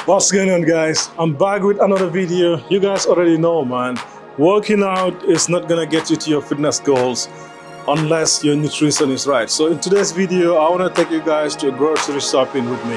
What's going on, guys? I'm back with another video. You guys already know, man, working out is not gonna get you to your fitness goals unless your nutrition is right. So in today's video, I want to take you guys to a grocery shopping with me.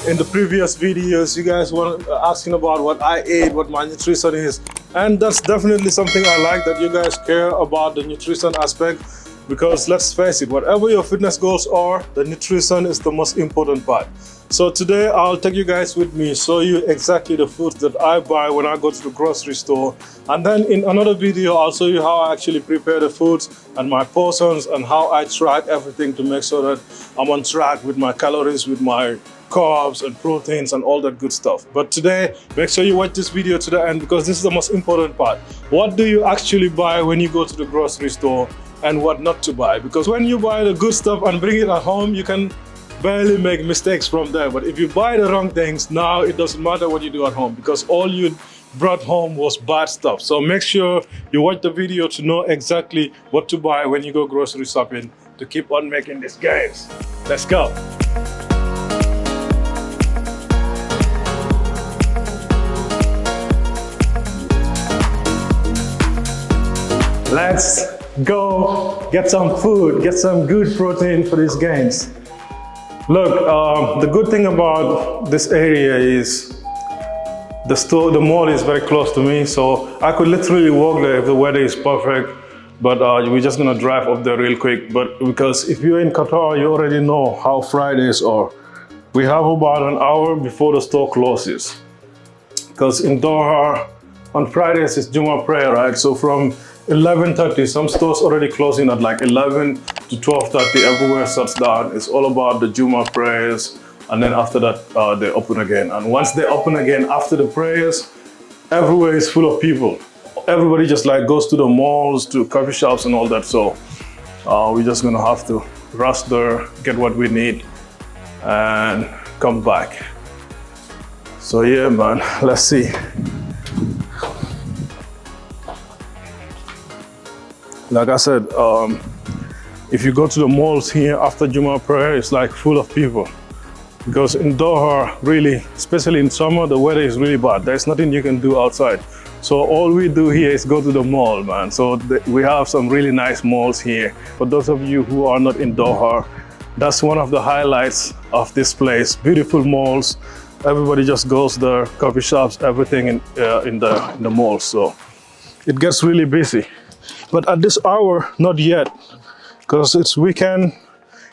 In the previous videos, you guys were asking about what I ate, what my nutrition is. And that's definitely something I like, that you guys care about the nutrition aspect, because let's face it, whatever your fitness goals are, the nutrition is the most important part. So today I'll take you guys with me, show you exactly the foods that I buy when I go to the grocery store. And then in another video, I'll show you how I actually prepare the foods and my portions and how I track everything to make sure that I'm on track with my calories, with my carbs and proteins and all that good stuff. But today, make sure you watch this video to the end, because this is the most important part. What do you actually buy when you go to the grocery store and what not to buy? Because when you buy the good stuff and bring it at home, you can barely make mistakes from there. But if you buy the wrong things, now it doesn't matter what you do at home, because all you brought home was bad stuff. So make sure you watch the video to know exactly what to buy when you go grocery shopping to keep on making these gains. Let's go. Let's go get some food, get some good protein for these gains. Look, the good thing about this area is the mall is very close to me, so I could literally walk there if the weather is perfect, but we're just gonna drive up there real quick. But because if you're in Qatar, you already know how Fridays are. We have about an hour before the store closes, because in Doha, on Fridays it's Jummah prayer, right? So from 11:30, some stores already closing at like 11 to 12:30, everywhere shuts down. It's all about the Jummah prayers, and then after that they open again. And once they open again after the prayers, everywhere is full of people. Everybody just like goes to the malls, to coffee shops and all that. So we're just gonna have to rush there, get what we need and come back. So yeah, man, let's see. Like I said, if you go to the malls here after Jummah prayer, it's like full of people. Because in Doha, really, especially in summer, the weather is really bad. There's nothing you can do outside. So all we do here is go to the mall, man. So we have some really nice malls here. For those of you who are not in Doha, that's one of the highlights of this place. Beautiful malls. Everybody just goes there, coffee shops, everything in the malls. So it gets really busy. But at this hour, not yet, because it's weekend.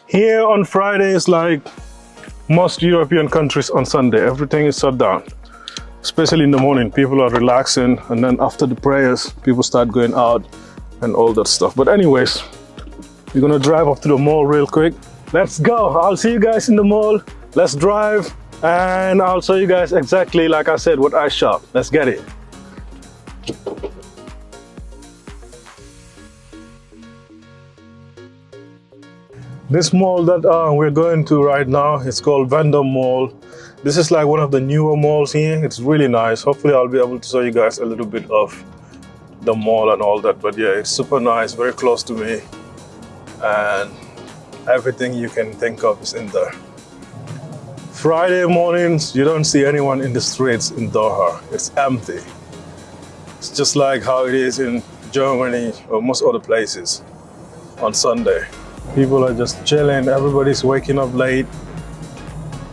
Here on Fridays, like most European countries on Sunday, everything is shut down. Especially in the morning, people are relaxing, and then after the prayers, people start going out and all that stuff. But anyways, we're gonna drive up to the mall real quick. Let's go. I'll see you guys in the mall. Let's drive, and I'll show you guys exactly, like I said, what I shop. Let's get it. This mall that we're going to right now, it's called Vendor Mall. This is like one of the newer malls here. It's really nice. Hopefully I'll be able to show you guys a little bit of the mall and all that. But yeah, it's super nice, very close to me. And everything you can think of is in there. Friday mornings, you don't see anyone in the streets in Doha. It's empty. It's just like how it is in Germany or most other places on Sunday. People are just chilling, everybody's waking up late.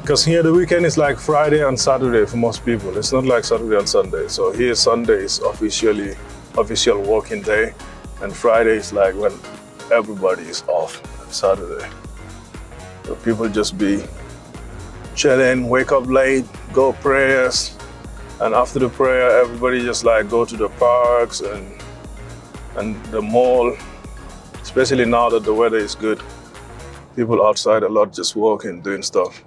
Because here the weekend is like Friday and Saturday for most people. It's not like Saturday and Sunday. So here Sunday is official working day, and Friday is like when everybody is off, and Saturday. So people just be chilling, wake up late, go prayers, and after the prayer, everybody just like go to the parks and the mall. Especially now that the weather is good. People outside a lot just walking, doing stuff.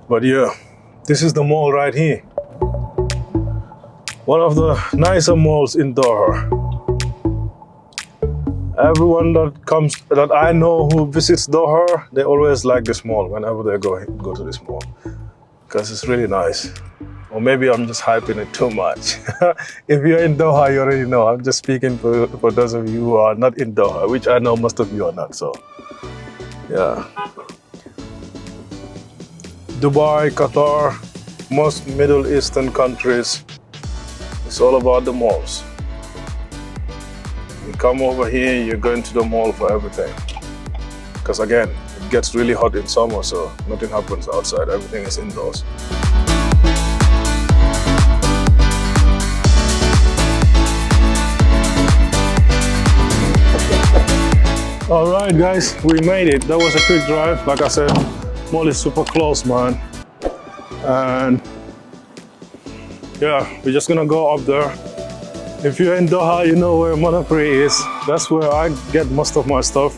But yeah, this is the mall right here. One of the nicer malls in Doha. Everyone that I know who visits Doha, they always like this mall whenever they go to this mall. because it's really nice. Or maybe I'm just hyping it too much. If you're in Doha, you already know. I'm just speaking for those of you who are not in Doha, which I know most of you are not, so yeah. Dubai, Qatar, most Middle Eastern countries, it's all about the malls. You come over here, you're going to the mall for everything. Because again, it gets really hot in summer, so nothing happens outside, everything is indoors. All right, guys, we made it. That was a quick drive. Like I said, mall is super close, man. And yeah, we're just gonna go up there. If you're in Doha, you know where Moefitqatar is. That's where I get most of my stuff.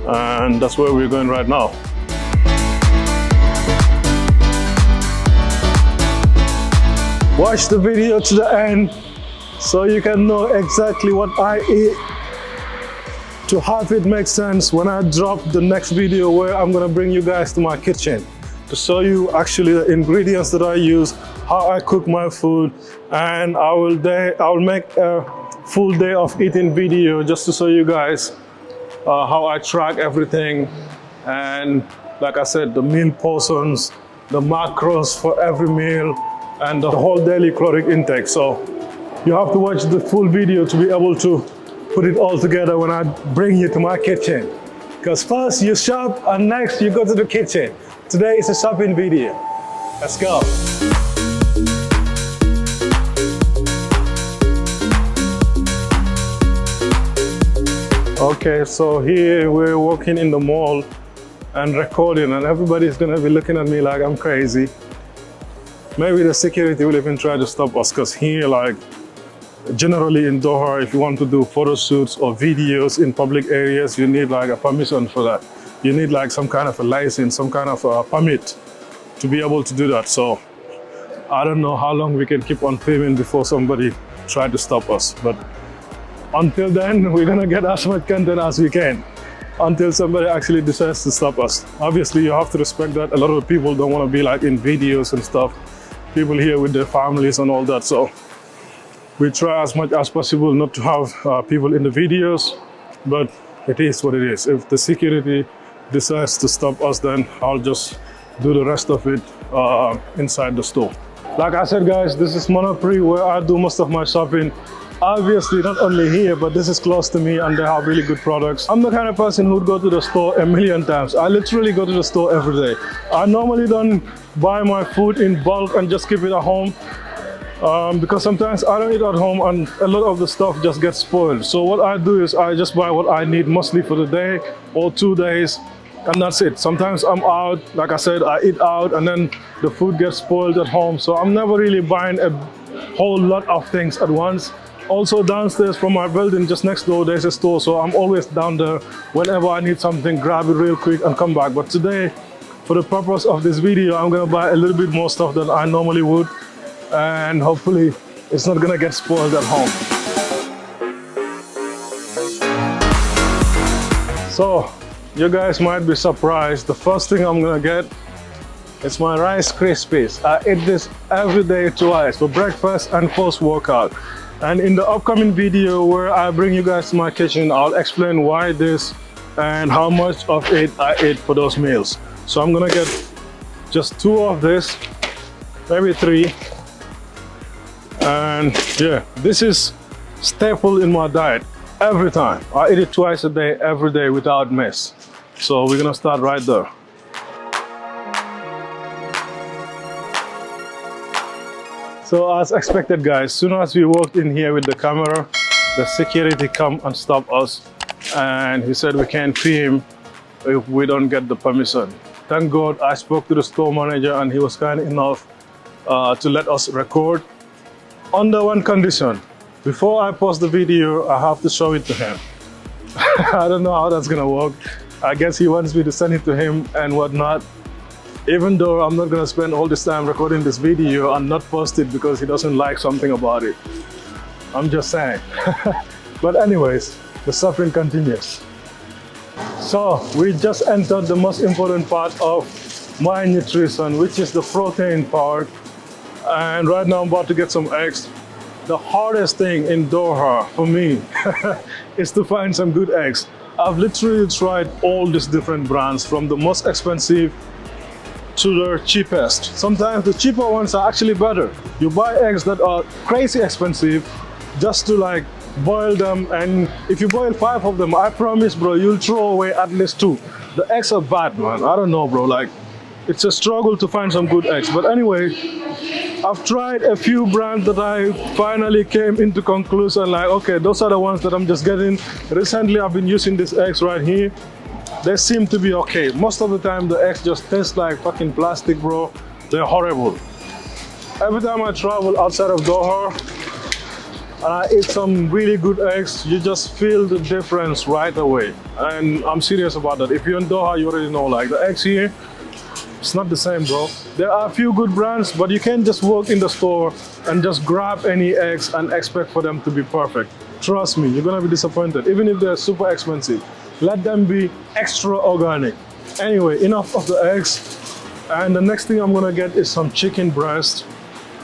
And that's where we're going right now. Watch the video to the end so you can know exactly what I eat, to have it make sense when I drop the next video where I'm gonna bring you guys to my kitchen to show you actually the ingredients that I use, how I cook my food, and I will make a full day of eating video just to show you guys how I track everything, and like I said, the meal portions, the macros for every meal, and the whole daily caloric intake. So you have to watch the full video to be able to put it all together when I bring you to my kitchen. Because first you shop and next you go to the kitchen. Today is a shopping video. Let's go. Okay, so here we're walking in the mall and recording, and everybody's gonna be looking at me like I'm crazy. Maybe the security will even try to stop us, because here, like, generally in Doha, if you want to do photo shoots or videos in public areas, you need like a permission for that. You need like some kind of a license, some kind of a permit to be able to do that. So I don't know how long we can keep on filming before somebody try to stop us. But until then, we're gonna get as much content as we can until somebody actually decides to stop us. Obviously, you have to respect that. A lot of people don't want to be like in videos and stuff. People here with their families and all that. So we try as much as possible not to have people in the videos, but it is what it is. If the security decides to stop us, then I'll just do the rest of it inside the store. Like I said, guys, this is Moefitqatar, where I do most of my shopping. Obviously, not only here, but this is close to me and they have really good products. I'm the kind of person who would go to the store a million times. I literally go to the store every day. I normally don't buy my food in bulk and just keep it at home. Because sometimes I don't eat at home and a lot of the stuff just gets spoiled. So what I do is I just buy what I need mostly for the day or 2 days, and that's it. Sometimes I'm out, like I said, I eat out and then the food gets spoiled at home. So I'm never really buying a whole lot of things at once. Also downstairs from my building, just next door, there's a store. So I'm always down there. Whenever I need something, grab it real quick and come back. But today, for the purpose of this video, I'm gonna buy a little bit more stuff than I normally would. And hopefully it's not gonna get spoiled at home. So you guys might be surprised. The first thing I'm gonna get is my Rice Krispies. I eat this every day twice for breakfast and post-workout. And in the upcoming video where I bring you guys to my kitchen, I'll explain why this and how much of it I eat for those meals. So I'm gonna get just 2 of this, maybe 3. And yeah, this is staple in my diet every time. I eat it twice a day, every day without miss. So we're gonna start right there. So as expected, guys, soon as we walked in here with the camera, the security come and stop us. And he said we can't film if we don't get the permission. Thank God I spoke to the store manager and he was kind enough to let us record. Under one condition, before I post the video, I have to show it to him. I don't know how that's gonna work. I guess he wants me to send it to him and whatnot. Even though I'm not gonna spend all this time recording this video and not post it because he doesn't like something about it. I'm just saying. But anyways, the suffering continues. So we just entered the most important part of my nutrition, which is the protein part. And right now I'm about to get some eggs. The hardest thing in Doha for me is to find some good eggs. I've literally tried all these different brands, from the most expensive to the cheapest. Sometimes the cheaper ones are actually better. You buy eggs that are crazy expensive just to like boil them, and if you boil 5 of them, I promise bro, you'll throw away at least 2. The eggs are bad, man. I don't know bro, like it's a struggle to find some good eggs. But anyway, I've tried a few brands that I finally came into conclusion like, okay, those are the ones that I'm just getting. Recently I've been using these eggs right here. They seem to be okay. Most of the time the eggs just taste like fucking plastic, bro. They're horrible. Every time I travel outside of Doha and I eat some really good eggs, you just feel the difference right away. And I'm serious about that. If you're in Doha, you already know, like the eggs here, it's not the same, bro. There are a few good brands, but you can't just walk in the store and just grab any eggs and expect for them to be perfect. Trust me, you're gonna be disappointed, even if they're super expensive. Let them be extra organic. Anyway, enough of the eggs. And the next thing I'm gonna get is some chicken breast.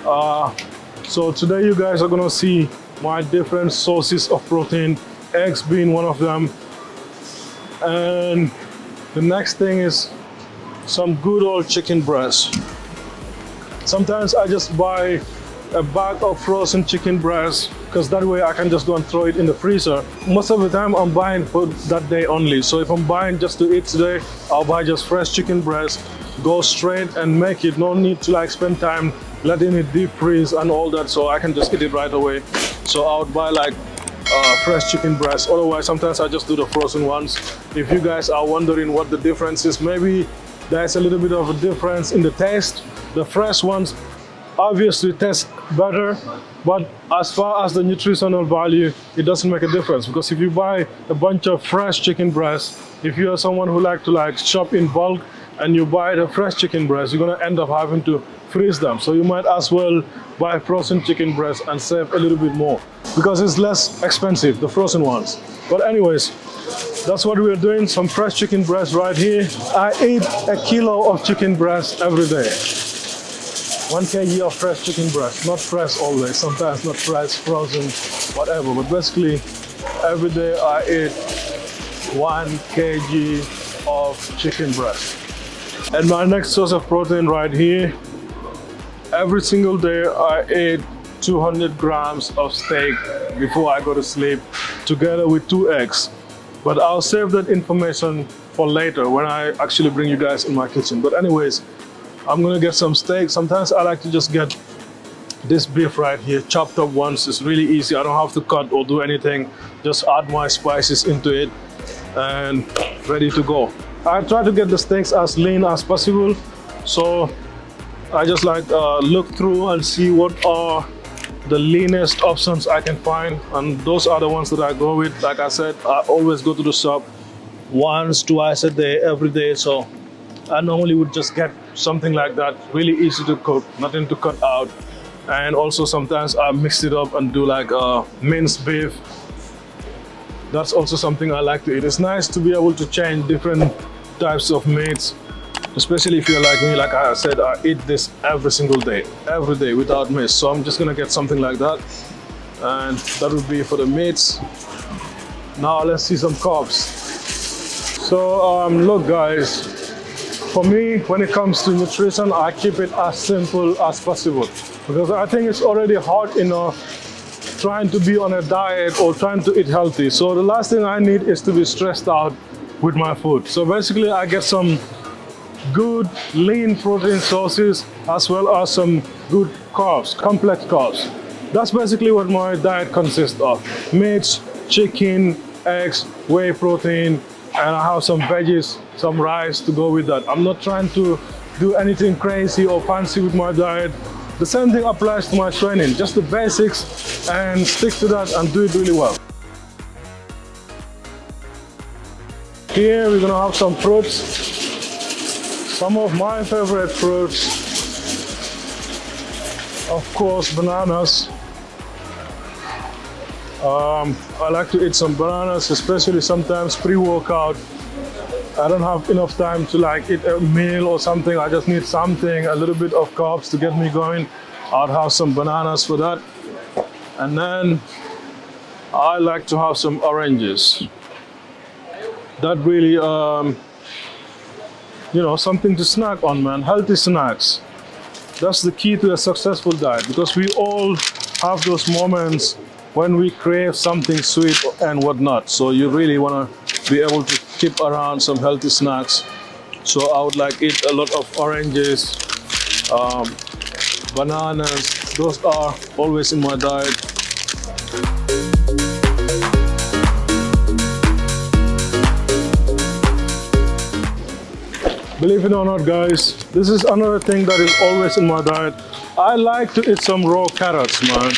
So today you guys are gonna see my different sources of protein, eggs being one of them. And the next thing is some good old chicken breast. Sometimes I just buy a bag of frozen chicken breast, because that way I can just go and throw it in the freezer. Most of the time I'm buying for that day only. So if I'm buying just to eat today, I'll buy just fresh chicken breast, go straight and make it. No need to like spend time letting it deep freeze and all that, so I can just eat it right away. So I would buy like fresh chicken breast. Otherwise, sometimes I just do the frozen ones. If you guys are wondering what the difference is, maybe there's a little bit of a difference in the taste. The fresh ones obviously taste better, but as far as the nutritional value, it doesn't make a difference, because if you buy a bunch of fresh chicken breast, if you're someone who like to like shop in bulk and you buy the fresh chicken breast, you're gonna end up having to freeze them. So you might as well buy frozen chicken breast and save a little bit more, because it's less expensive, the frozen ones. But anyways, that's what we're doing, some fresh chicken breast right here. I eat a kilo of chicken breast every day. 1 kg of fresh chicken breast, not fresh always, sometimes not fresh, frozen, whatever. But basically, every day I eat 1 kg of chicken breast. And my next source of protein right here, every single day I eat 200 grams of steak before I go to sleep, together with 2 eggs. But I'll save that information for later when I actually bring you guys in my kitchen. But anyways, I'm gonna get some steak. Sometimes I like to just get this beef right here, chopped up once. It's really easy. I don't have to cut or do anything. Just add my spices into it and ready to go. I try to get the steaks as lean as possible. So I just like look through and see what are the leanest options I can find, and those are the ones that I go with. Like I said, I always go to the shop once, twice a day, every day. So I normally would just get something like that, really easy to cook, nothing to cut out. And also sometimes I mix it up and do like minced beef. That's also something I like to eat. It's nice to be able to change different types of meats, especially if you're like me. Like I said, I eat this every single day, every day without miss. So I'm just gonna get something like that, and that would be for the meats. Now let's see some carbs. So look guys, for me, when it comes to nutrition, I keep it as simple as possible, because I think it's already hard enough trying to be on a diet or trying to eat healthy. So the last thing I need is to be stressed out with my food. So basically I get some good lean protein sources as well as some good carbs, complex carbs. That's basically what my diet consists of. Meats, chicken, eggs, whey protein, and I have some veggies, some rice to go with that. I'm not trying to do anything crazy or fancy with my diet. The same thing applies to my training, just the basics, and stick to that and do it really well. Here we're gonna have some fruits. Some of my favorite fruits, of course, bananas. I like to eat some bananas, especially sometimes pre-workout. I don't have enough time to like eat a meal or something. I just need something, a little bit of carbs to get me going. I'll have some bananas for that. And then I like to have some oranges. That really, you know, something to snack on, man. Healthy snacks. That's the key to a successful diet, because we all have those moments when we crave something sweet and whatnot. So you really want to be able to keep around some healthy snacks. So I would like eat a lot of oranges, bananas. Those are always in my diet. Believe it or not, guys, this is another thing that is always in my diet. I like to eat some raw carrots, man.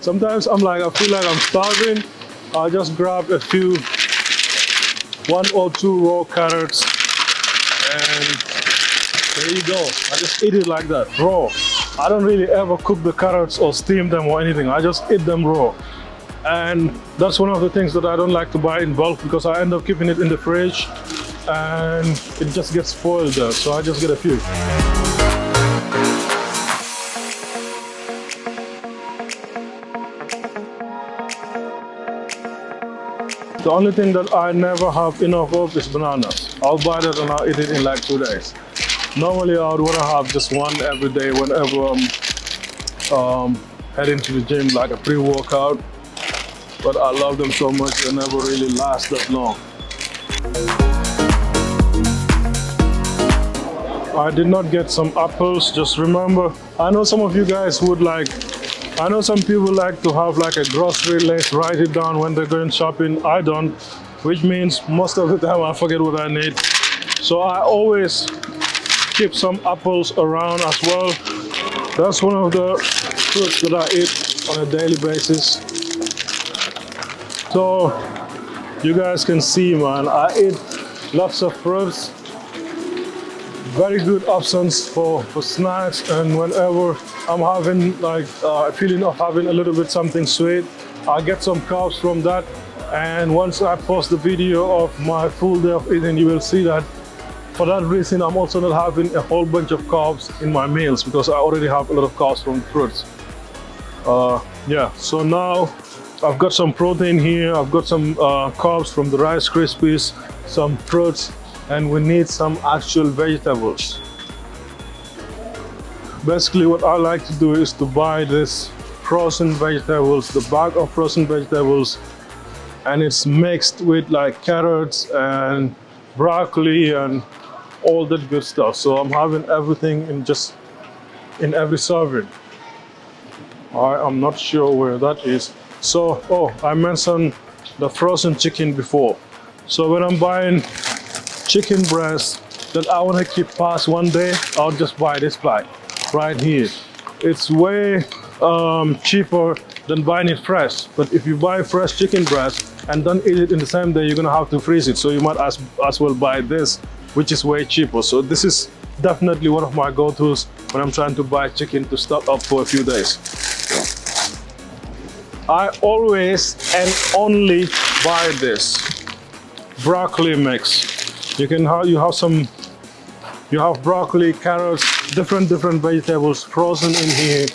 Sometimes I'm like, I feel like I'm starving. I just grab a few, 1 or 2 raw carrots, and there you go. I just eat it like that, raw. I don't really ever cook the carrots or steam them or anything. I just eat them raw. And that's one of the things that I don't like to buy in bulk, because I end up keeping it in the fridge and it just gets spoiled there. So I just get a few. The only thing that I never have enough of is bananas. I'll buy that and I'll eat it in like 2 days. Normally I would want to have just one every day whenever I'm heading to the gym, like a pre-workout. But I love them so much, they never really last that long. I did not get some apples. Just remember, I know some of you guys would like, I know some people like to have like a grocery list, write it down when they're going shopping. I don't, which means most of the time I forget what I need. So I always keep some apples around as well. That's one of the fruits that I eat on a daily basis. So you guys can see, man, I eat lots of fruits. Very good options for snacks, and whenever I'm having like a feeling of having a little bit something sweet, I get some carbs from that. And once I post the video of my full day of eating, you will see that for that reason I'm also not having a whole bunch of carbs in my meals, because I already have a lot of carbs from fruits. Yeah, so now I've got some protein here, I've got some carbs from the Rice Krispies, some fruits, and we need some actual vegetables. Basically what I like to do is to buy this frozen vegetables, the bag of frozen vegetables, and it's mixed with like carrots and broccoli and all that good stuff. So I'm having everything in every serving. I'm not sure where that is. So, oh, I mentioned the frozen chicken before. So when I'm buying chicken breast that I want to keep past 1 day, I'll just buy this pack right here. It's way cheaper than buying it fresh. But if you buy fresh chicken breast and don't eat it in the same day, you're gonna have to freeze it. So you might as well buy this, which is way cheaper. So this is definitely one of my go-tos when I'm trying to buy chicken to stock up for a few days. I always and only buy this broccoli mix. You have broccoli, carrots, different vegetables frozen in here.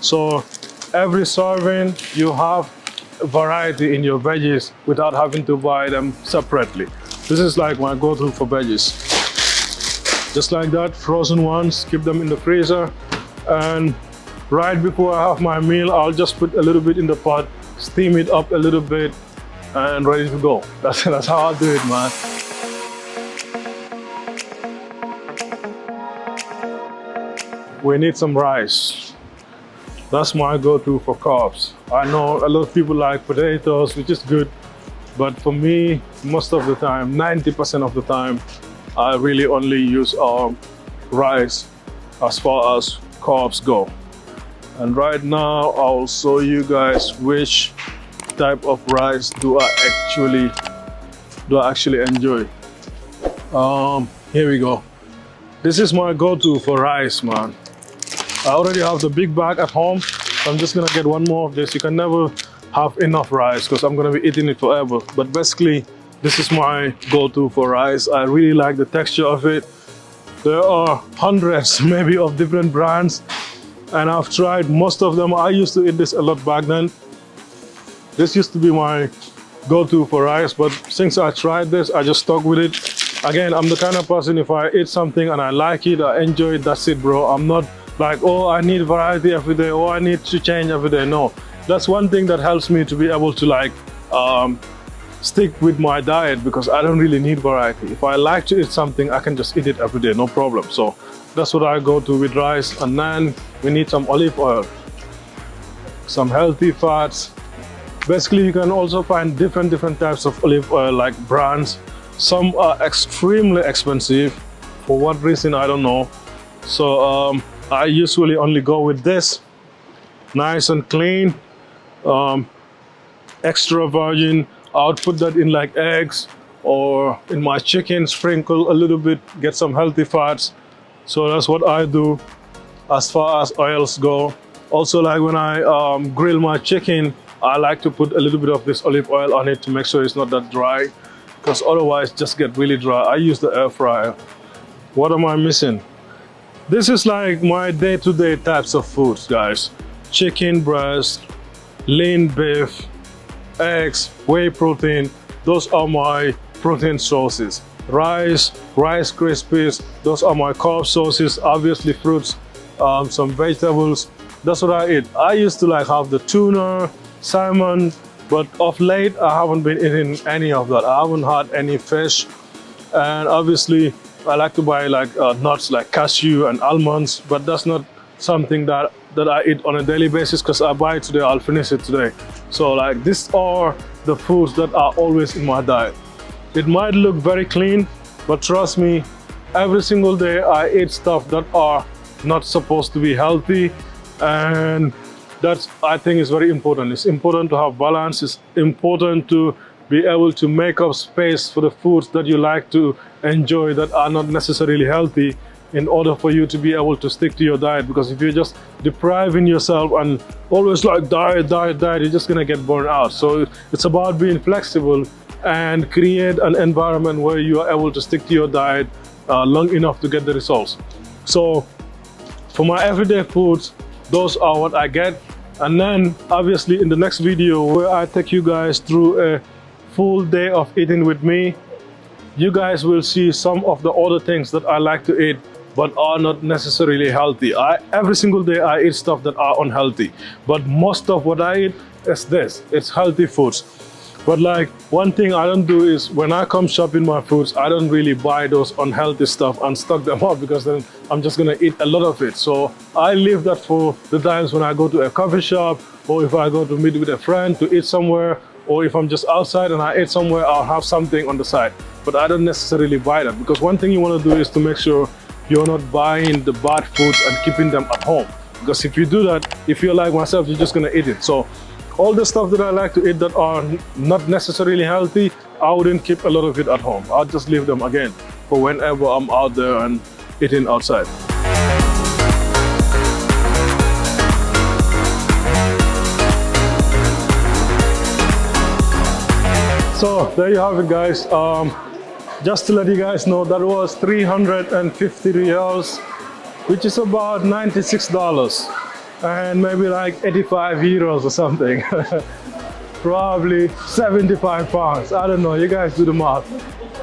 So every serving you have a variety in your veggies without having to buy them separately. This is like my go-to for veggies. Just like that, frozen ones, keep them in the freezer, and right before I have my meal, I'll just put a little bit in the pot, steam it up a little bit, and ready to go. That's how I do it, man. We need some rice. That's my go-to for carbs. I know a lot of people like potatoes, which is good, but for me, most of the time, 90% of the time, I really only use rice as far as carbs go. And right now, I'll show you guys which type of rice do I actually enjoy. Here we go. This is my go-to for rice, man. I already have the big bag at home, so I'm just gonna get one more of this. You can never have enough rice because I'm gonna be eating it forever. But basically, This is my go-to for rice. I really like the texture of it. There are hundreds maybe of different brands, and I've tried most of them. I used to eat this a lot back then. This used to be my go-to for rice, but since I tried this, I just stuck with it. Again, I'm the kind of person, if I eat something and I like it, I enjoy it, that's it, bro. I'm not like, oh, I need variety every day, oh, I need to change every day. No, that's one thing that helps me to be able to like stick with my diet, because I don't really need variety. If I like to eat something, I can just eat it every day, no problem. So that's what I go to with rice. And then we need some olive oil, some healthy fats. Basically, you can also find different types of olive oil, like brands. Some are extremely expensive. For what reason, I don't know. So I usually only go with this, nice and clean, extra virgin. I would put that in like eggs or in my chicken, sprinkle a little bit, get some healthy fats. So that's what I do as far as oils go. Also, like when I grill my chicken, I like to put a little bit of this olive oil on it to make sure it's not that dry, because otherwise just get really dry. I use the air fryer. What am I missing? This is like my day-to-day types of foods, guys. Chicken breast, lean beef, eggs, whey protein. Those are my protein sources. Rice Krispies, those are my carb sources. Obviously fruits, some vegetables. That's what I eat. I used to like have the tuna, salmon, but of late I haven't been eating any of that. I haven't had any fish, and obviously I like to buy like nuts like cashew and almonds, but that's not something that I eat on a daily basis, because I buy it today, I'll finish it today. So like these are the foods that are always in my diet. It might look very clean, but trust me, every single day I eat stuff that are not supposed to be healthy, and that's, I think, is very important. It's important to have balance. It's important to be able to make up space for the foods that you like to enjoy that are not necessarily healthy, in order for you to be able to stick to your diet. Because if you're just depriving yourself and always like diet, you're just gonna get burned out. So it's about being flexible and create an environment where you are able to stick to your diet long enough to get the results. So for my everyday foods, those are what I get. And then obviously in the next video, where I take you guys through a full day of eating with me, you guys will see some of the other things that I like to eat but are not necessarily healthy. Every single day I eat stuff that are unhealthy, but most of what I eat is this. It's healthy foods. But like one thing I don't do is, when I come shopping my foods, I don't really buy those unhealthy stuff and stock them up, because then I'm just gonna eat a lot of it. So I leave that for the times when I go to a coffee shop, or if I go to meet with a friend to eat somewhere, or if I'm just outside and I eat somewhere, I'll have something on the side. But I don't necessarily buy that, because one thing you want to do is to make sure you're not buying the bad foods and keeping them at home. Because if you do that, if you're like myself, you're just gonna eat it. So all the stuff that I like to eat that are not necessarily healthy, I wouldn't keep a lot of it at home. I'll just leave them again for whenever I'm out there and eating outside. So there you have it, guys. Just to let you guys know, that was 350 riyals, which is about $96 and maybe like 85 euros or something. Probably 75 pounds. I don't know, you guys do the math.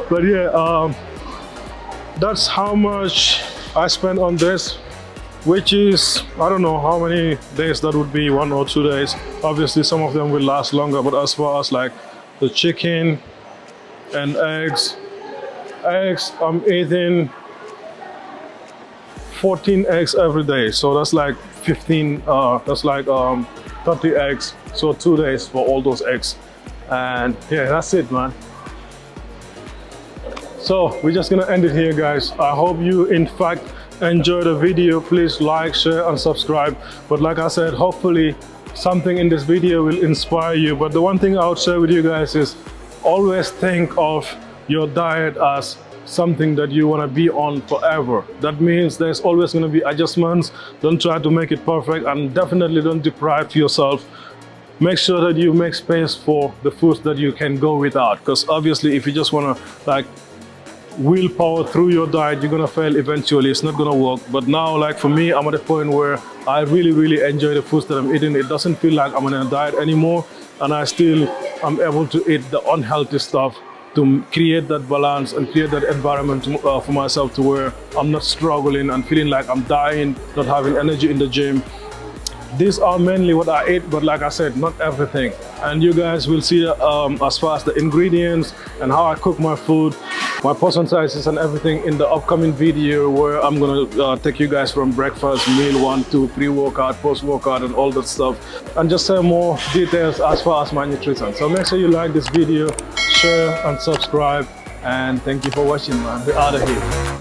But yeah, that's how much I spent on this, which is, I don't know how many days that would be, 1 or 2 days. Obviously some of them will last longer, but as far as like the chicken and eggs, I'm eating 14 eggs every day, so that's like 15, that's like 30 eggs, so 2 days for all those eggs. And yeah, that's it, man. So we're just gonna end it here, guys. I hope you in fact enjoyed the video. Please like, share and subscribe. But like I said, hopefully something in this video will inspire you. But the one thing I would share with you guys is, always think of your diet as something that you want to be on forever. That means there's always going to be adjustments. Don't try to make it perfect, and definitely don't deprive yourself make sure that you make space for the foods that you can go without, because obviously if you just want to like willpower through your diet, you're gonna fail eventually. It's not gonna work. But now, like for me, I'm at a point where I really enjoy the foods that I'm eating. It doesn't feel like I'm on a diet anymore, and I'm able to eat the unhealthy stuff to create that balance and create that environment for myself, to where I'm not struggling and feeling like I'm dying, not having energy in the gym. These are mainly what I eat, but like I said, not everything. And you guys will see as far as the ingredients and how I cook my food, my portion sizes and everything in the upcoming video, where I'm gonna take you guys from breakfast, meal 1, 2, pre-workout, post-workout and all that stuff, and just say more details as far as my nutrition. So make sure you like this video, share and subscribe, and thank you for watching, man. We're out of here.